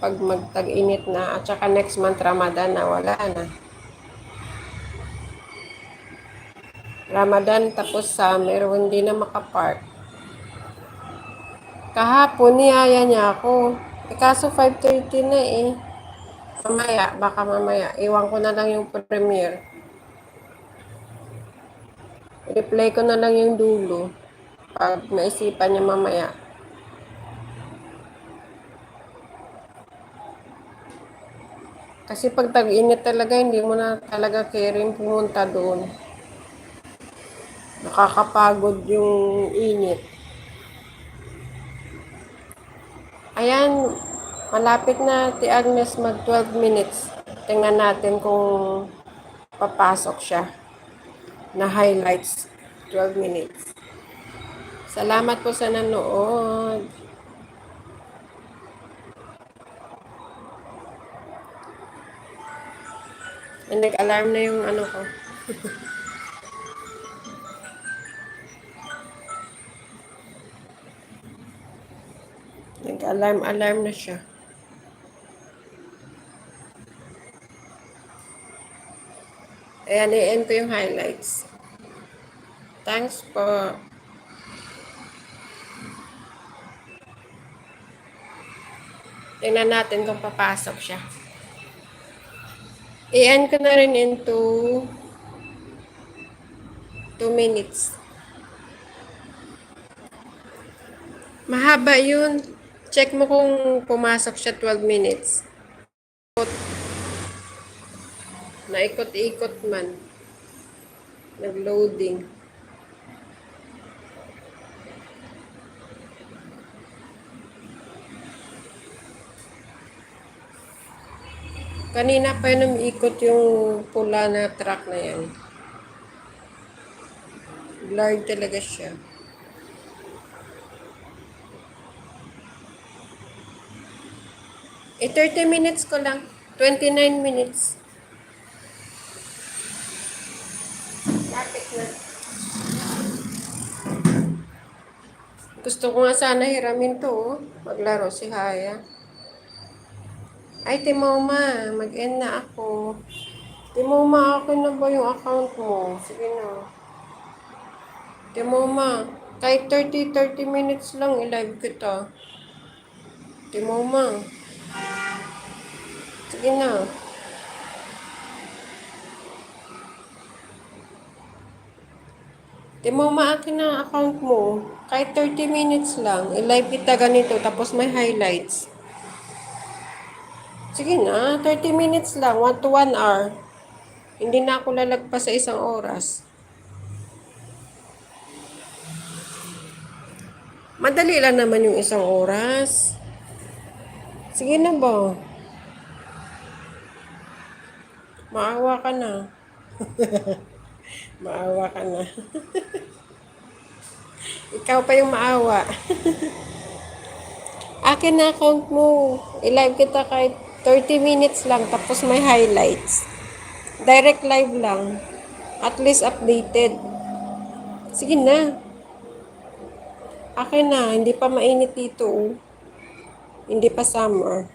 pag magtag-init na. At saka next month Ramadan na, wala na. Ramadan tapos summer, hindi na makapark. Kahapon, niyaya niya ako. Kaso 5:30 na eh. Mamaya, baka mamaya. Iwan ko na lang yung premiere. Replay ko na lang yung dulo. Pag naisipan niya mamaya. Kasi pag tag-init talaga, hindi mo na talaga caring pumunta doon. Nakakapagod yung init. Ayan, malapit na Ti Agnes mag 12 minutes. Tingnan natin kung papasok siya na highlights 12 minutes. Salamat po sa nanood. Nag-alarm na yung ano ko. Nag-alarm na siya. Ayan, i-end ko yung highlights. Thanks po. Tingnan natin kung papasok siya. I-end ko na rin into 2 minutes. Mahaba yun. Check mo kung pumasok siya 12 minutes. Naikot-ikot man. Nag-loading. Kanina pa yun umiikot yung pula na truck na yan. Blurred talaga siya. Eh, 30 minutes ko lang. 29 minutes. Lapit na. Gusto ko nga sana hiramin to, oh. Maglaro si Haya. Ay, Timoma, mag-end na ako. Timoma, akin na ba yung account mo? Sige na. Timoma, kahit 30 minutes lang, i-live kita. Timoma. Sige na. Timoma, akin na account mo. Kahit 30 minutes lang, i-live kita ganito, tapos may highlights. Sige na, 30 minutes lang, 1 to 1 hour. Hindi na ako lalagpas sa isang oras. Madali lang naman yung isang oras. Sige na ba? Maawa ka na. Maawa ka na. Ikaw pa yung maawa. Akin na account mo. I-live kita kahit 30 minutes lang, tapos may highlights. Direct live lang. At least updated. Sige na. Akin na. Hindi pa mainit dito. Oh. Hindi pa summer.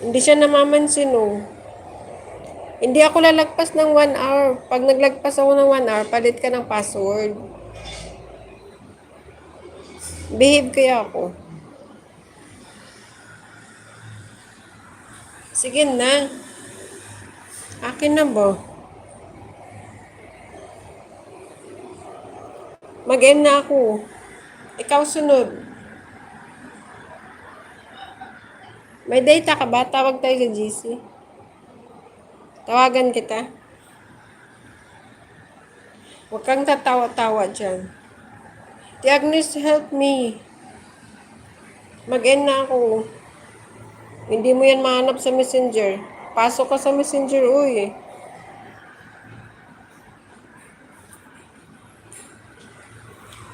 Hindi siya namamansin. Oh. Hindi ako lalagpas ng 1 hour. Pag naglagpas ako ng 1 hour, palit ka ng password. Behave kaya ako. Sige na. Akin na ba? Mag-end na ako. Ikaw sunod. May data ka ba? Tawag tayo sa GC. Tawagan kita. Huwag kang tatawa-tawa dyan. Ti Agnes, help me. Mag-end na ako. Hindi mo yan mahanap sa messenger. Pasok ka sa messenger, uy.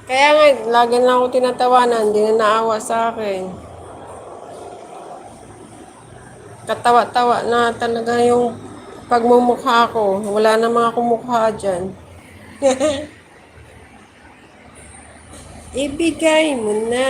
Kaya nga, lagi na ako tinatawanan. Hindi na naawa sa akin. Katawa-tawa na talaga yung pagmumukha ko. Wala na mga kumukha dyan. Ibigay mo na.